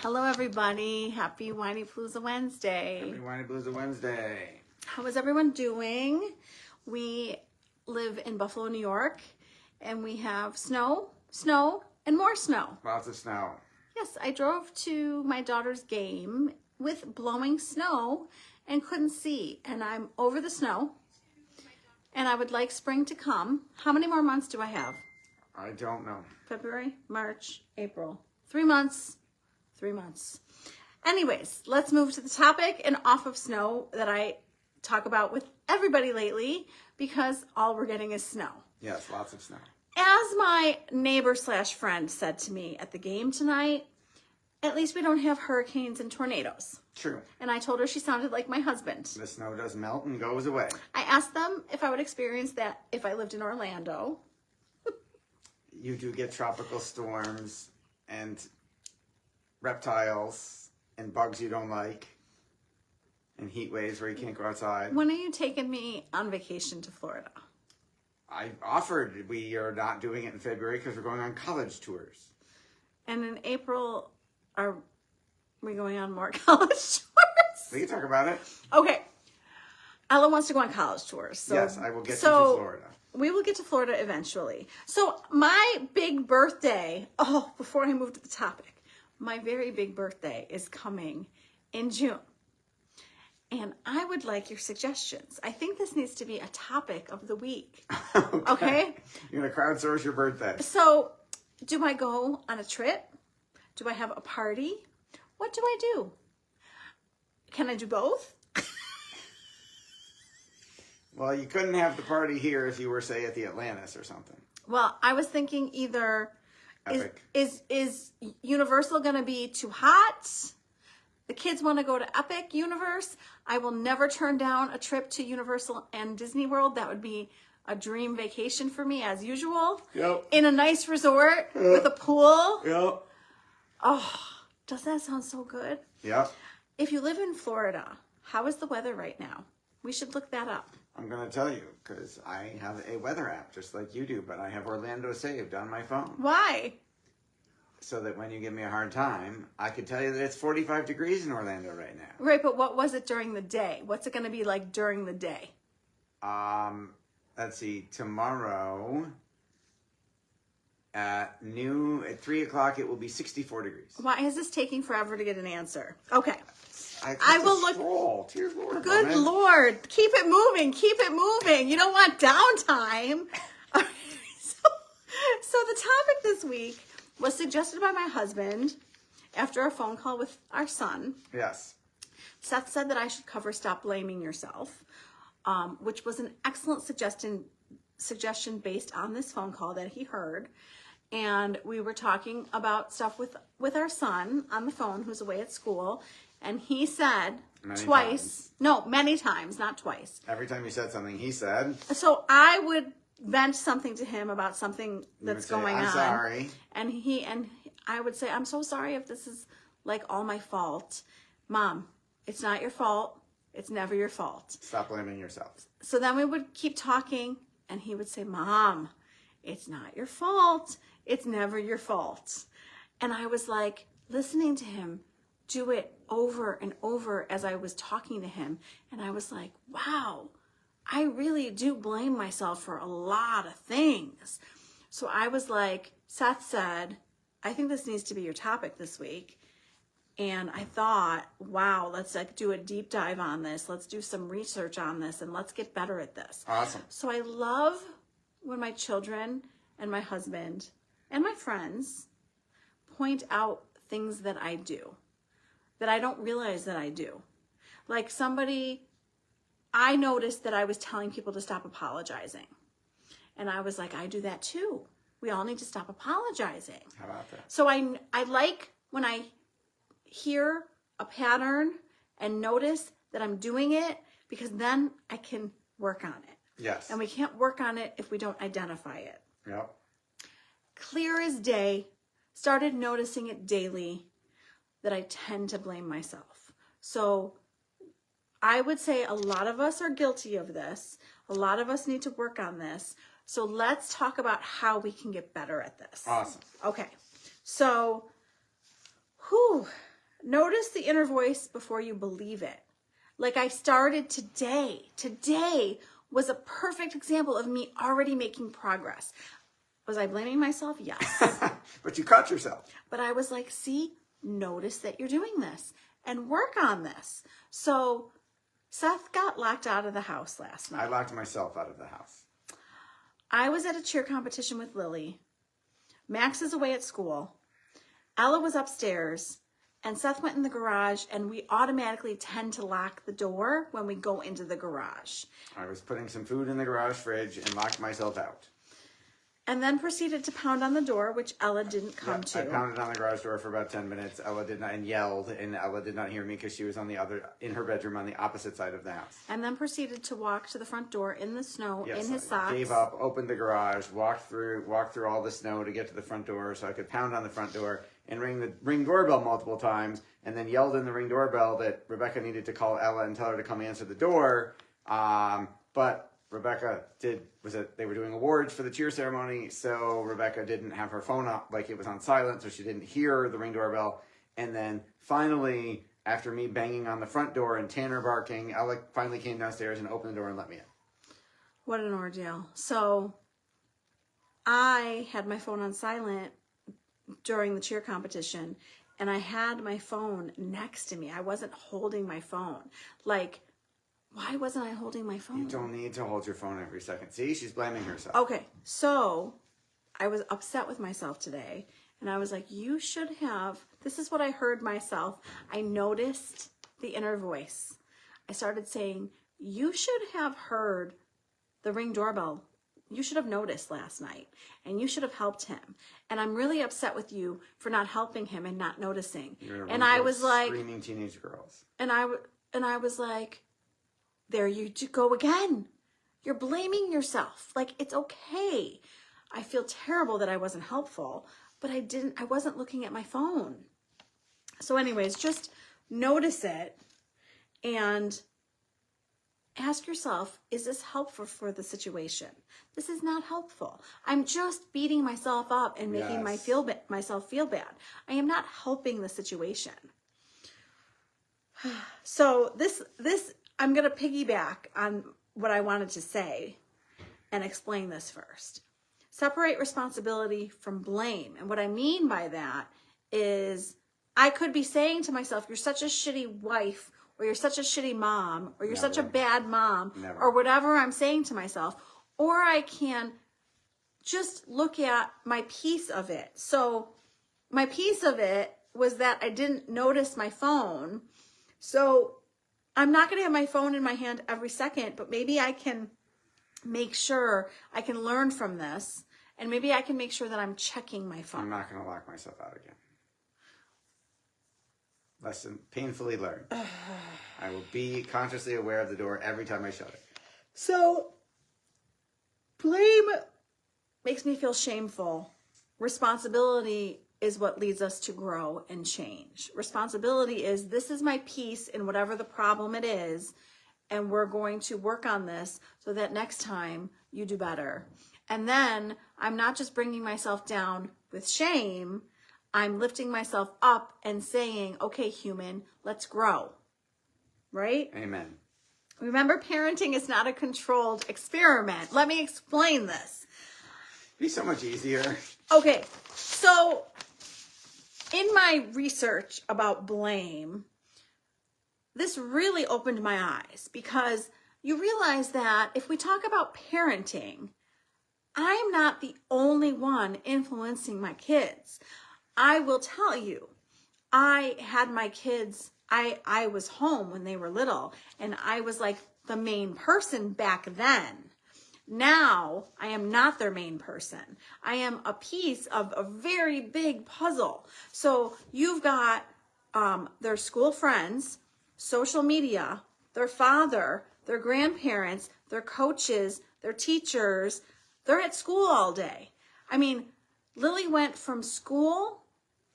Hello, everybody. Happy Whiny Palooza Wednesday. Happy Whiny Palooza Wednesday. How is everyone doing? We live in Buffalo, New York, and we have snow, and more snow. Lots of snow. Yes, I drove to my daughter's game with blowing snow and couldn't see, and I'm over the snow, and I would like spring to come. How many more months do I have? I don't know. February, March, April. 3 months. 3 months. Anyways, let's move to the topic and off of snow that I talk about with everybody lately because all we're getting is snow. Yes, lots of snow. As my neighbor slash friend said to me at the game tonight, at least we don't have hurricanes and tornadoes. True. And I told her she sounded like my husband. The snow does melt and goes away. I asked them if I would experience that if I lived in Orlando. You do get tropical storms and reptiles and bugs you don't like and heat waves where you can't go outside. When are you taking me on vacation to Florida? I offered. We are not doing it in February because we're going on college tours. And in April, are we going on more college tours? We can talk about it. Okay. Ella wants to go on college tours. So, yes, I will get you to Florida. We will get to Florida eventually. So my big birthday, before I move to the topic, my very big birthday is coming in June. And I would like your suggestions. I think this needs to be a topic of the week. Okay? You're going to crowdsource your birthday. So do I go on a trip? Do I have a party? What do I do? Can I do both? Well, you couldn't have the party here if you were, say, at the Atlantis or something. Well, I was thinking either Epic. is Universal going to be too hot? The kids want to go to Epic Universe. I will never turn down a trip to Universal and Disney World. That would be a dream vacation for me as usual. Yep. In a nice resort with a pool. Yep. Oh, does that sound so good? Yep. If you live in Florida, how is the weather right now? We should look that up. I'm going to tell you because I have a weather app just like you do, but I have Orlando saved on my phone. Why? So that when you give me a hard time, I can tell you that it's 45 degrees in Orlando right now. Right, but what was it during the day? What's it going to be like during the day? Let's see, tomorrow at 3 o'clock, it will be 64 degrees. Why is this taking forever to get an answer? Okay. I will look. Dear Lord, good woman. Lord. Keep it moving. Keep it moving. You don't want downtime. So the topic this week was suggested by my husband after a phone call with our son. Yes. Seth said that I should cover Stop Blaming Yourself, which was an excellent suggestion based on this phone call that he heard. And we were talking about stuff with our son on the phone who's away at school. And he said many times, not twice. Every time you said something, he said. So I would vent something to him about something that's going on. I'm sorry. And I would say, I'm so sorry if this is like all my fault. Mom, it's not your fault. It's never your fault. Stop blaming yourself. So then we would keep talking and he would say, Mom, it's not your fault. It's never your fault. And I was like listening to him do it over and over as I was talking to him. And I was like, wow, I really do blame myself for a lot of things. So I was like, Seth said, I think this needs to be your topic this week. And I thought, wow, let's do a deep dive on this. Let's do some research on this and let's get better at this. Awesome. So I love when my children and my husband and my friends point out things that I do that I don't realize that I do. Like I noticed that I was telling people to stop apologizing. And I was like, I do that too. We all need to stop apologizing. How about that? So I like when I hear a pattern and notice that I'm doing it because then I can work on it. Yes. And we can't work on it if we don't identify it. Yep. Clear as day, started noticing it daily that I tend to blame myself. So I would say a lot of us are guilty of this. A lot of us need to work on this. So let's talk about how we can get better at this. Awesome. Okay. So, Notice the inner voice before you believe it. Like I started today. Today was a perfect example of me already making progress. Was I blaming myself? Yes. But you caught yourself. But I was like, see, notice that you're doing this and work on this. So Seth got locked out of the house last night. I locked myself out of the house. I was at a cheer competition with Lily. Max is away at school. Ella was upstairs. And Seth went in the garage, and we automatically tend to lock the door when we go into the garage. I was putting some food in the garage fridge and locked myself out. And then proceeded to pound on the door, which Ella didn't come to. I pounded on the garage door for about 10 minutes. Ella did not, and yelled, and Ella did not hear me because she was in her bedroom on the opposite side of the house. And then proceeded to walk to the front door in the snow, in his socks. Gave up, opened the garage, walked through all the snow to get to the front door so I could pound on the front door and ring the ring doorbell multiple times, and then yelled in the ring doorbell that Rebecca needed to call Ella and tell her to come answer the door. But Rebecca they were doing awards for the cheer ceremony, so Rebecca didn't have her phone up, like it was on silent, so she didn't hear the ring doorbell. And then finally, after me banging on the front door and Tanner barking, Ella finally came downstairs and opened the door and let me in. What an ordeal. So I had my phone on silent during the cheer competition, and I had my phone next to me. I wasn't holding my phone. Like, why wasn't I holding my phone? You don't need to hold your phone every second. See, she's blaming herself. Okay, so I was upset with myself today, and I was like, you should have, this is what I heard myself. I noticed the inner voice. I started saying, you should have heard the ring doorbell. You should have noticed last night, and you should have helped him. And I'm really upset with you for not helping him and not noticing. And I was like, screaming teenage girls. And I was like, there you go again. You're blaming yourself. Like, it's okay. I feel terrible that I wasn't helpful, but I wasn't looking at my phone. So anyways, just notice it and ask yourself, is this helpful for the situation? This is not helpful. I'm just beating myself up and making myself feel bad. I am not helping the situation. So this I'm going to piggyback on what I wanted to say and explain this first. Separate responsibility from blame. And what I mean by that is I could be saying to myself, you're such a shitty wife, or you're such a shitty mom, or you're such a bad mom, or whatever I'm saying to myself. Or I can just look at my piece of it. So my piece of it was that I didn't notice my phone. So I'm not going to have my phone in my hand every second, but maybe I can make sure I can learn from this. And maybe I can make sure that I'm checking my phone. I'm not going to lock myself out again. Lesson painfully learned. I will be consciously aware of the door every time I shut it. So, blame makes me feel shameful. Responsibility is what leads us to grow and change. Responsibility is, this is my piece in whatever the problem it is, and we're going to work on this so that next time you do better. And then I'm not just bringing myself down with shame, I'm lifting myself up and saying, okay, human, let's grow. Right? Amen. Remember, parenting is not a controlled experiment. Let me explain this. Be so much easier. Okay, so in my research about blame, this really opened my eyes, because you realize that if we talk about parenting, I'm not the only one influencing my kids. I will tell you, I had my kids, I was home when they were little, and I was like the main person back then. Now, I am not their main person. I am a piece of a very big puzzle. So you've got their school friends, social media, their father, their grandparents, their coaches, their teachers. They're at school all day. I mean, Lily went from school,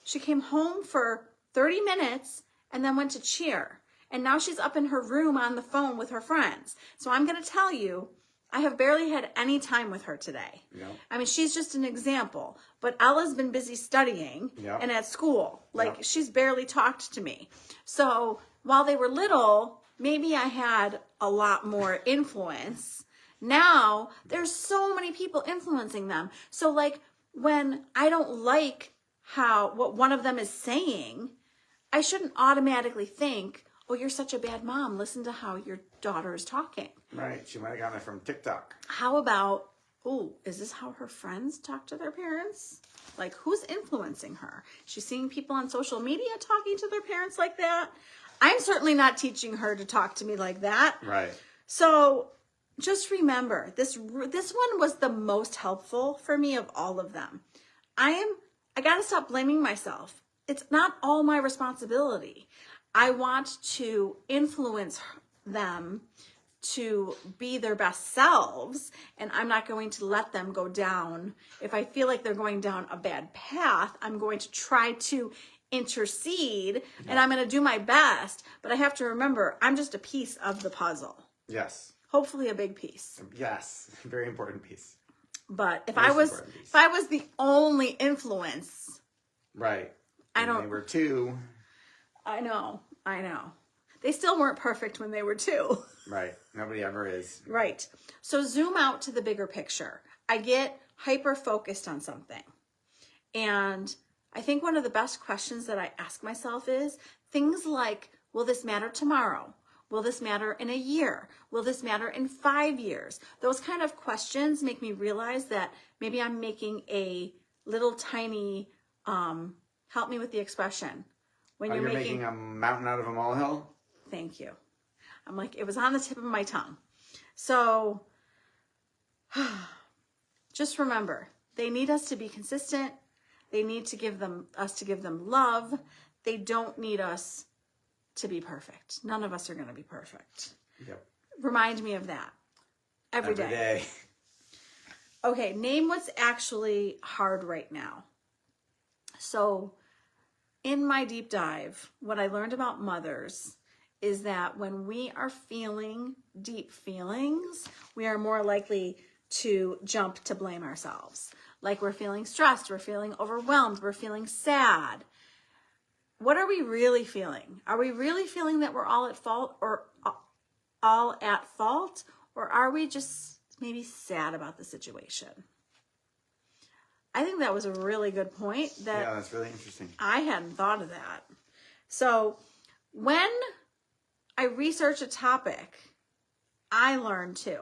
she came home for 30 minutes and then went to cheer. And now she's up in her room on the phone with her friends. So I'm going to tell you, I have barely had any time with her today. Yep. I mean, she's just an example, but Ella's been busy studying Yep. and at school. Like, Yep. she's barely talked to me. So while they were little, maybe I had a lot more influence. Now there's so many people influencing them. So like, when I don't like what one of them is saying, I shouldn't automatically think, oh, you're such a bad mom. Listen to how your daughter is talking. Right. She might have gotten it from TikTok. How about, oh, is this how her friends talk to their parents? Like, who's influencing her? She's seeing people on social media talking to their parents like that. I'm certainly not teaching her to talk to me like that. Right. So just remember, this one was the most helpful for me of all of them. I got to stop blaming myself. It's not all my responsibility. I want to influence them to be their best selves, and I'm not going to let them go down. If I feel like they're going down a bad path, I'm going to try to intercede, and I'm going to do my best, but I have to remember, I'm just a piece of the puzzle. Yes. Hopefully a big piece. Yes. Very important piece. But if Most I was the only influence, right. I And don't. They were 2. I know. They still weren't perfect when they were 2. Right. Nobody ever is. Right. So zoom out to the bigger picture. I get hyper focused on something. And I think one of the best questions that I ask myself is things like, will this matter tomorrow? Will this matter in a year? Will this matter in 5 years? Those kind of questions make me realize that maybe I'm making a little tiny, help me with the expression. When You're making a mountain out of a molehill? Thank you. I'm like, it was on the tip of my tongue. So just remember, they need us to be consistent. They need to us to give them love. They don't need us to be perfect. None of us are going to be perfect. Yep. Remind me of that every day. Okay, name what's actually hard right now. So in my deep dive, what I learned about mothers is that when we are feeling deep feelings, we are more likely to jump to blame ourselves. Like we're feeling stressed, we're feeling overwhelmed, we're feeling sad. What are we really feeling? Are we really feeling that we're all at fault, or are we just maybe sad about the situation? I think that was a really good point. Yeah, that's really interesting. I hadn't thought of that. So when I research a topic, I learn too.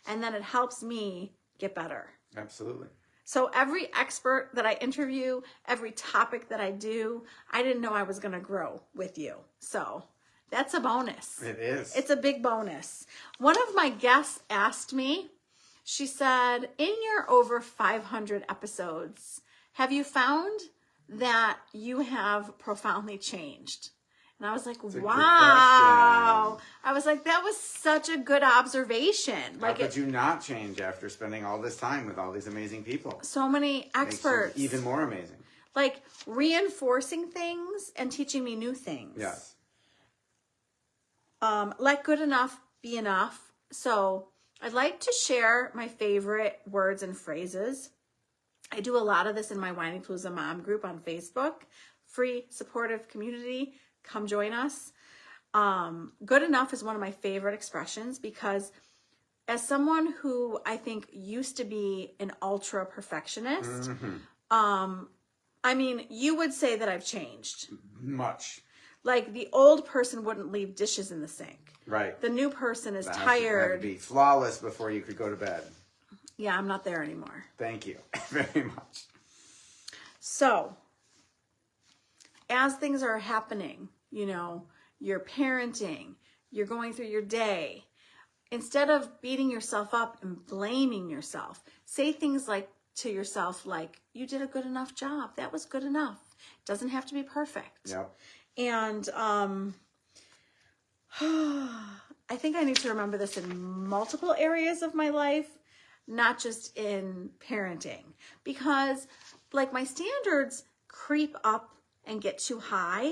And then it helps me get better. Absolutely. So every expert that I interview, every topic that I do, I didn't know I was going to grow with you. So that's a bonus. It is. It's a big bonus. One of my guests asked me, she said, in your over 500 episodes, have you found that you have profoundly changed? And I was like, wow. I was like, that was such a good observation. How could you not change after spending all this time with all these amazing people? So many experts. Makes you even more amazing. Like reinforcing things and teaching me new things. Yes. Let good enough be enough. So I'd like to share my favorite words and phrases. I do a lot of this in my Whiny Palooza Mom group on Facebook. Free, supportive community. Come join us. Good enough is one of my favorite expressions because as someone who I think used to be an ultra perfectionist, I mean, you would say that I've changed. Much. Like the old person wouldn't leave dishes in the sink. Right. The new person is Had tired. to be flawless before you could go to bed. Yeah, I'm not there anymore. Thank you very much. So, as things are happening, you know, you're parenting, you're going through your day, instead of beating yourself up and blaming yourself, say things like to yourself like, you did a good enough job. That was good enough. It doesn't have to be perfect. Yep. And I think I need to remember this in multiple areas of my life, not just in parenting, because like my standards creep up and get too high.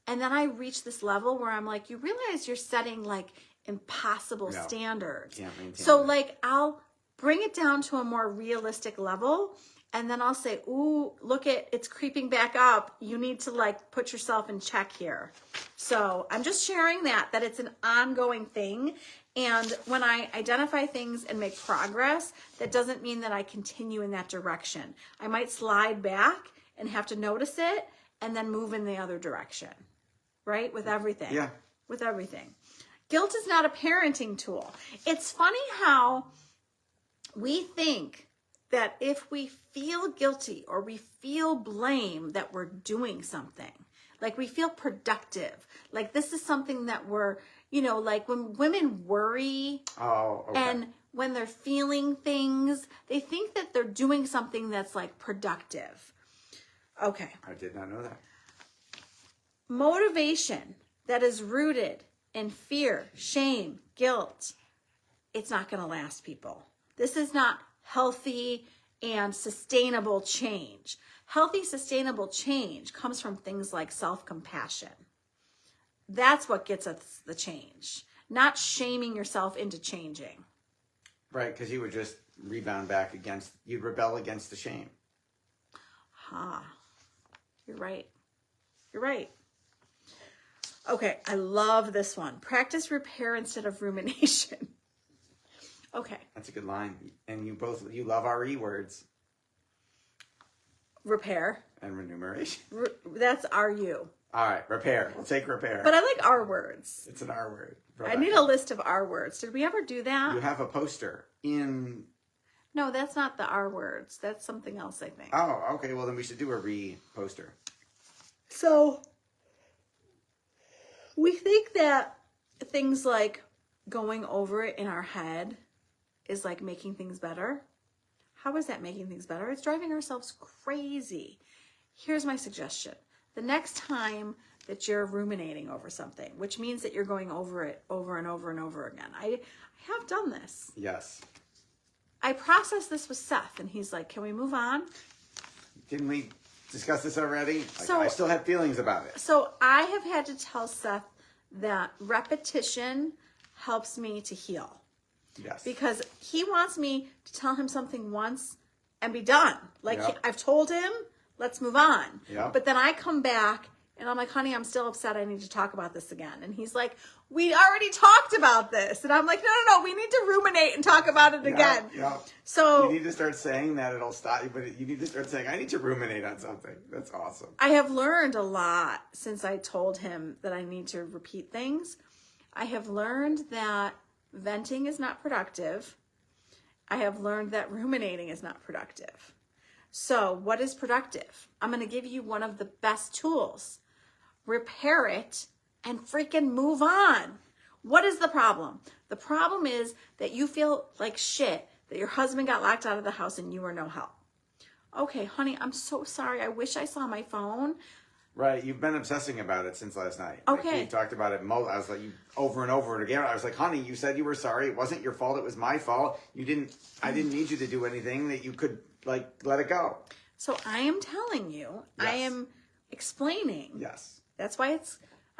And then I reach this level where I'm like, you realize you're setting like impossible No. standards. Can't maintain So that. like I'll bring it down to a more realistic level, and then I'll say, ooh, look it's creeping back up. You need to like put yourself in check here. So I'm just sharing that it's an ongoing thing. And when I identify things and make progress, that doesn't mean that I continue in that direction. I might slide back and have to notice it and then move in the other direction, right? With everything. Yeah. With everything. Guilt is not a parenting tool. It's funny how we think that if we feel guilty or we feel blame that we're doing something, like we feel productive, like this is something that we're, like when women worry and when they're feeling things, they think that they're doing something that's like productive. Okay. I did not know that. Motivation that is rooted in fear, shame, guilt, it's not going to last, people. This is not healthy and sustainable change. Healthy, sustainable change comes from things like self-compassion. That's what gets us the change, not shaming yourself into changing. Right, because you would just rebound back you'd rebel against the shame. You're right. You're right. Okay, I love this one. Practice repair instead of rumination. Okay. That's a good line. And you love our E words. Repair. And remuneration. That's RU. All right, repair. We'll take repair. But I like R words. It's an R word. I need a list of R words. Did we ever do that? You have a poster in... No, that's not the R words. That's something else, I think. Oh, okay. Well, then we should do a poster. So, we think that things like going over it in our head is like making things better. How is that making things better? It's driving ourselves crazy. Here's my suggestion. The next time that you're ruminating over something, which means that you're going over it over and over and over again. I have done this. Yes. I processed this with Seth, and he's like, can we move on? Didn't we discuss this already? So, I still had feelings about it. So I have had to tell Seth that repetition helps me to heal. Yes. Because he wants me to tell him something once and be done. Like Yep. I've told him, let's move on. Yep. But then I come back and I'm like, honey, I'm still upset. I need to talk about this again. And he's like, we already talked about this. And I'm like, no. We need to ruminate and talk about it again. Yeah. So you need to start saying that. It'll stop you. But you need to start saying, I need to ruminate on something. That's awesome. I have learned a lot since I told him that I need to repeat things. I have learned that venting is not productive. I have learned that ruminating is not productive. So what is productive? I'm going to give you one of the best tools. Repair it and freaking move on. What is the problem? The problem is that you feel like shit that your husband got locked out of the house and you were no help. Okay, honey, I'm so sorry. I wish I saw my phone. Right, you've been obsessing about it since last night. Okay. Like, you talked about it. I was like, over and over again. I was like, honey, you said you were sorry. It wasn't your fault. It was my fault. I didn't need you to do anything that you could, like, let it go. So I am telling you, Yes. I am explaining. Yes. That's why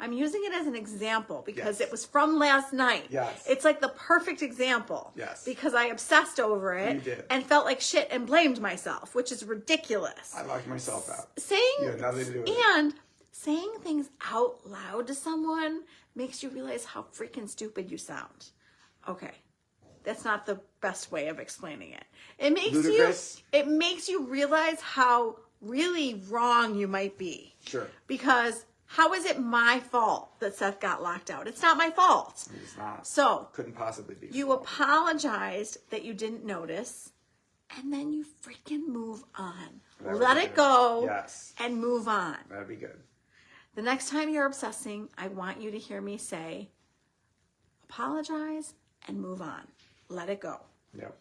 I'm using it as an example because Yes. it was from last night. Yes. It's like the perfect example. Yes. Because I obsessed over it You did. and felt like shit and blamed myself, which is ridiculous. I locked myself out. Saying You had nothing to do with it. and saying things out loud to someone makes you realize how freaking stupid you sound. Okay. That's not the best way of explaining it. Ludicrous? It makes you realize how really wrong you might be. Sure. Because how is it my fault that Seth got locked out? It's not my fault. It's not. So Couldn't possibly be. you apologized that you didn't notice, and then you freaking move on. That would Let be it good. go Yes. and move on. That'd be good. The next time you're obsessing, I want you to hear me say, apologize and move on. Let it go. Yep.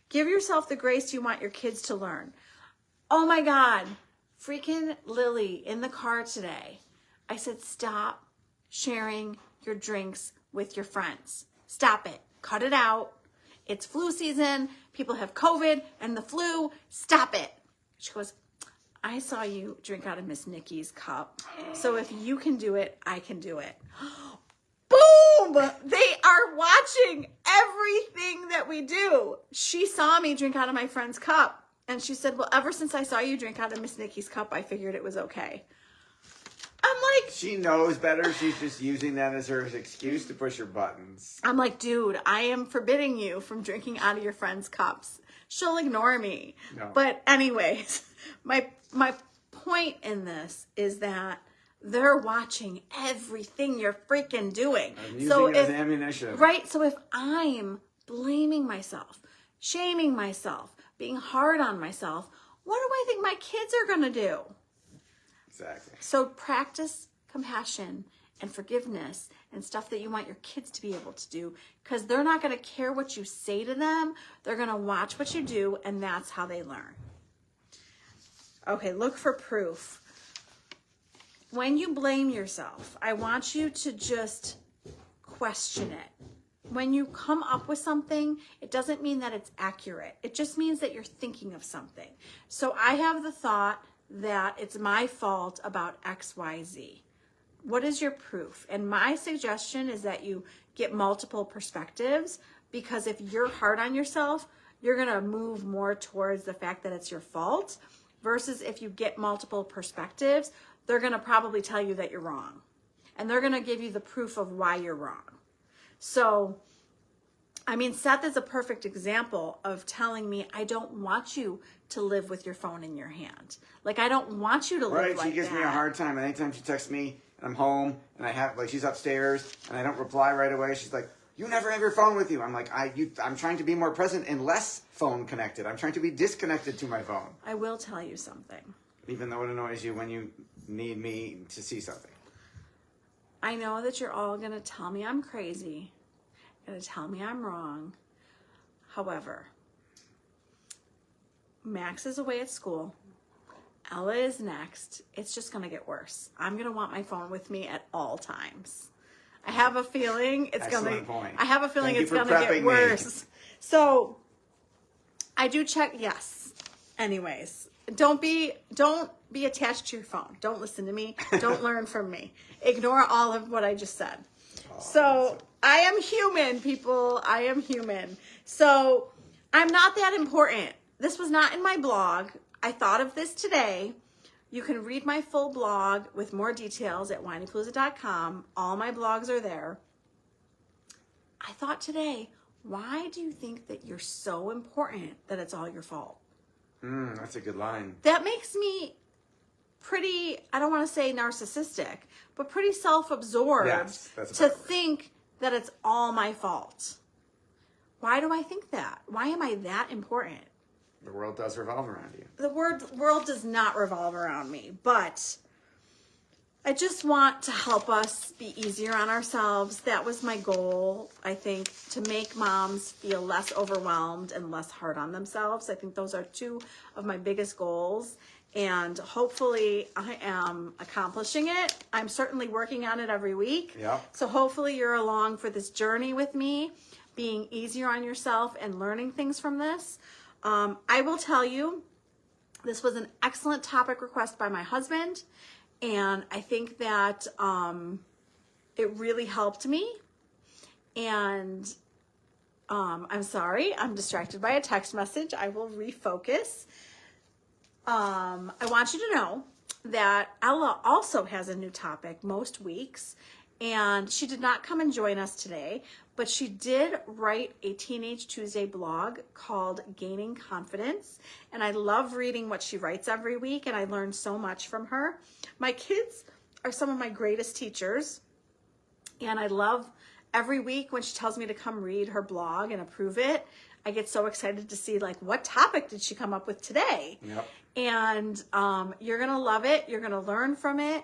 Give yourself the grace you want your kids to learn. Oh my God, freaking Lily in the car today. I said, stop sharing your drinks with your friends. Stop it. Cut it out. It's flu season. People have COVID and the flu. Stop it. She goes, I saw you drink out of Miss Nikki's cup. So if you can do it, I can do it. Boom! home. They are watching everything that we do. She saw me drink out of my friend's cup. And she said, well, ever since I saw you drink out of Miss Nikki's cup, I figured it was okay. I'm like... She knows better. She's just using that as her excuse to push her buttons. I'm like, dude, I am forbidding you from drinking out of your friend's cups. She'll ignore me. No. But anyways, my point in this is that they're watching everything you're freaking doing. I'm using it as ammunition. Right? So if I'm blaming myself, shaming myself, being hard on myself, what do I think my kids are going to do? Exactly. So practice compassion and forgiveness and stuff that you want your kids to be able to do, because they're not going to care what you say to them. They're going to watch what you do, and that's how they learn. Okay, look for proof. When you blame yourself, I want you to just question it. When you come up with something, it doesn't mean that it's accurate. It just means that you're thinking of something. So I have the thought that it's my fault about X, Y, Z. What is your proof? And my suggestion is that you get multiple perspectives, because if you're hard on yourself, you're going to move more towards the fact that it's your fault, versus if you get multiple perspectives, they're going to probably tell you that you're wrong. And they're going to give you the proof of why you're wrong. So, I mean, Seth is a perfect example of telling me, I don't want you to live with your phone in your hand. Like, I don't want you to live like that. Right, she gives me a hard time. And anytime she texts me and I'm home and I have, like, she's upstairs and I don't reply right away, she's like, you never have your phone with you. I'm like, I'm trying to be more present and less phone connected. I'm trying to be disconnected to my phone. I will tell you something. Even though it annoys you when you need me to see something. I know that you're all going to tell me I'm crazy. Going to tell me I'm wrong. However, Max is away at school. Ella is next. It's just going to get worse. I'm going to want my phone with me at all times. I have a feeling it's going to get worse. So I do check. Yes. Anyways, don't be attached to your phone. Don't listen to me. Don't learn from me. Ignore all of what I just said. So I am human, people. I am human. So I'm not that important. This was not in my blog. I thought of this today. You can read my full blog with more details at whinypalooza.com. All my blogs are there. I thought today, why do you think that you're so important that it's all your fault? That's a good line. That makes me pretty, I don't want to say narcissistic, but pretty self-absorbed, yes, to think that it's all my fault. Why do I think that? Why am I that important? The world does revolve around you. The world does not revolve around me, but I just want to help us be easier on ourselves. That was my goal, I think, to make moms feel less overwhelmed and less hard on themselves. I think those are two of my biggest goals, and hopefully I am accomplishing it. I'm certainly working on it every week. Yeah. So hopefully you're along for this journey with me, being easier on yourself and learning things from this. I will tell you, this was an excellent topic request by my husband, and I think that it really helped me. And I'm sorry, I'm distracted by a text message. I will refocus. I want you to know that Ella also has a new topic most weeks, and she did not come and join us today, but she did write a Teenage Tuesday blog called Gaining Confidence, and I love reading what she writes every week, and I learned so much from her. My kids are some of my greatest teachers, and I love every week when she tells me to come read her blog and approve it. I get so excited to see, like, what topic did she come up with today? Yep. And you're going to love it. You're going to learn from it.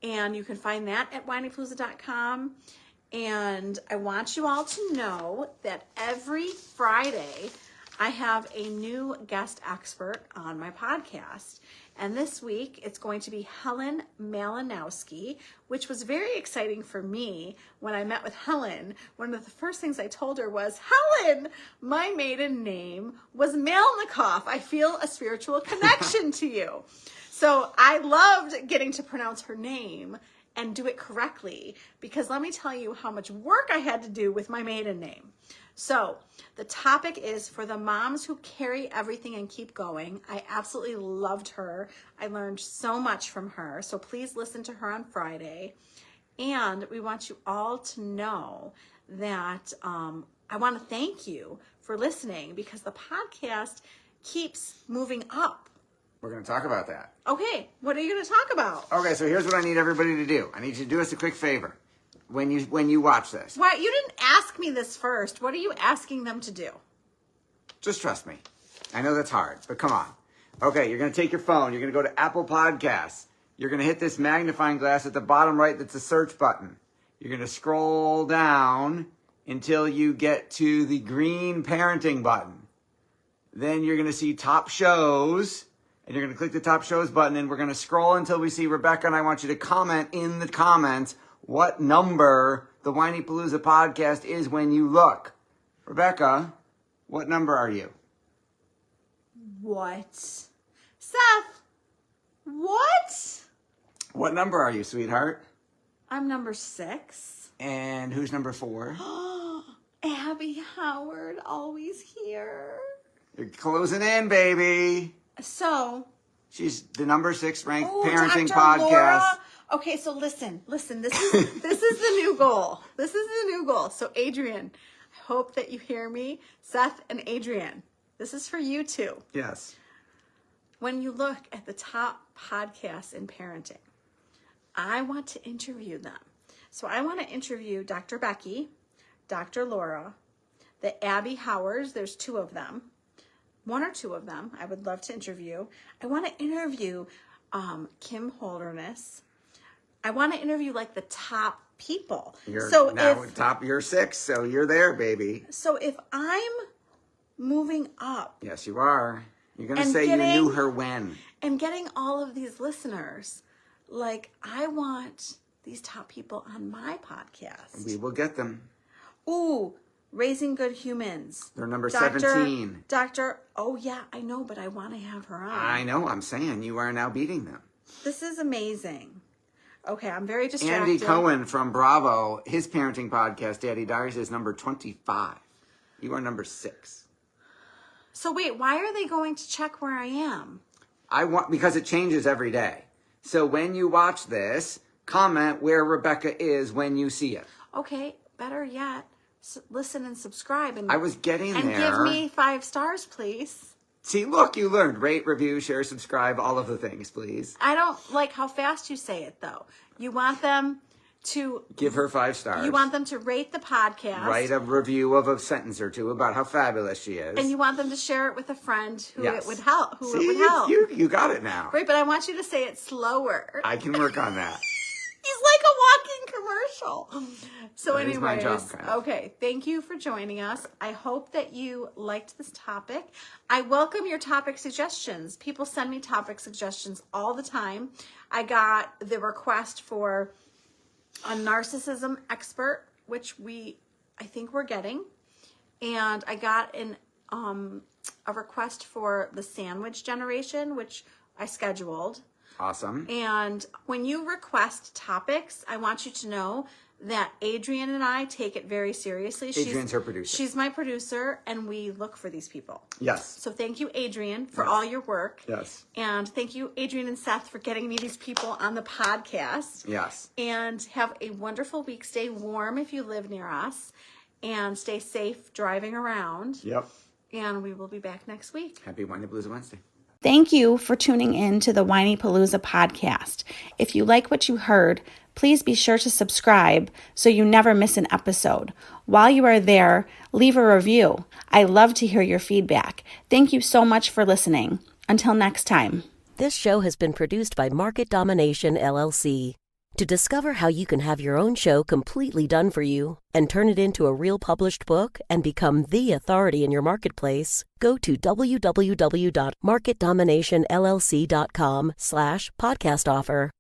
And you can find that at whinypalooza.com. And I want you all to know that every Friday I have a new guest expert on my podcast. And this week it's going to be Helen Malinowski, which was very exciting for me. When I met with Helen, one of the first things I told her was, Helen, my maiden name was Malnikoff. I feel a spiritual connection to you. So I loved getting to pronounce her name, and do it correctly, because let me tell you how much work I had to do with my maiden name. So the topic is for the moms who carry everything and keep going. I absolutely loved her. I learned so much from her. So please listen to her on Friday. And we want you all to know that I want to thank you for listening, because the podcast keeps moving up. We're going to talk about that. Okay, what are you going to talk about? Okay, so here's what I need everybody to do. I need you to do us a quick favor when you watch this. Why, you didn't ask me this first. What are you asking them to do? Just trust me. I know that's hard, but come on. Okay, you're going to take your phone. You're going to go to Apple Podcasts. You're going to hit this magnifying glass at the bottom right that's a search button. You're going to scroll down until you get to the green parenting button. Then you're going to see top shows, and you're going to click the top shows button, and we're going to scroll until we see Rebecca, and I want you to comment in the comments what number the Whiny Palooza podcast is when you look. Rebecca, what number are you? What? Seth, what? What number are you, sweetheart? I'm number 6. And who's number 4? Abby Howard, always here. You're closing in, baby. So, She's the number 6 ranked parenting Dr. podcast. Laura. Okay, so listen. This is the new goal. This is the new goal. So, Adrian, I hope that you hear me. Seth and Adrian, this is for you too. Yes. When you look at the top podcasts in parenting, I want to interview them. So I want to interview Dr. Becky, Dr. Laura, the Abby Howards. There's 2 of them. 1 or 2 of them I would love to interview. I want to interview Kim Holderness. I want to interview like the top people. You're you're 6, so you're there, baby. So if I'm moving up. Yes, you are. You're going to And say you knew her when. And getting all of these listeners, like I want these top people on my podcast. We will get them. Ooh, Raising Good Humans. They're number 17. Oh yeah, I know, but I want to have her on. I know, I'm saying you are now beating them. This is amazing. Okay, I'm very distracted. Andy Cohen from Bravo, his parenting podcast, Daddy Diaries, is number 25. You are number 6. So wait, why are they going to check where I am? Because it changes every day. So when you watch this, comment where Rebecca is when you see it. Okay, better yet, listen and subscribe. And I was getting there. And give me 5 stars, please. See, look, you learned. Rate, review, share, subscribe, all of the things, please. I don't like how fast you say it, though. You want them to... Give her 5 stars. You want them to rate the podcast. Write a review of a sentence or 2 about how fabulous she is. And you want them to share it with a friend who Yes. it would help. Who See, it would help. You got it now. Right, but I want you to say it slower. I can work on that. He's like a walking commercial. So That is my anyways, job, kind of. okay, thank you for joining us. I hope that you liked this topic. I welcome your topic suggestions. People send me topic suggestions all the time. I got the request for a narcissism expert, which I think we're getting. And I got a request for the sandwich generation, which I scheduled. Awesome. And when you request topics, I want you to know that Adrian and I take it very seriously. Adrian's her producer. She's my producer, and we look for these people. Yes. So thank you, Adrian, for all your work. Yes. And thank you, Adrian and Seth, for getting me these people on the podcast. Yes. And have a wonderful week. Stay warm if you live near us. And stay safe driving around. Yep. And we will be back next week. Happy Whiny Blues Wednesday. Thank you for tuning in to the Whiny Palooza podcast. If you like what you heard, please be sure to subscribe so you never miss an episode. While you are there, leave a review. I love to hear your feedback. Thank you so much for listening. Until next time. This show has been produced by Market Domination, LLC. To discover how you can have your own show completely done for you and turn it into a real published book and become the authority in your marketplace, go to www.marketdominationllc.com/podcast offer.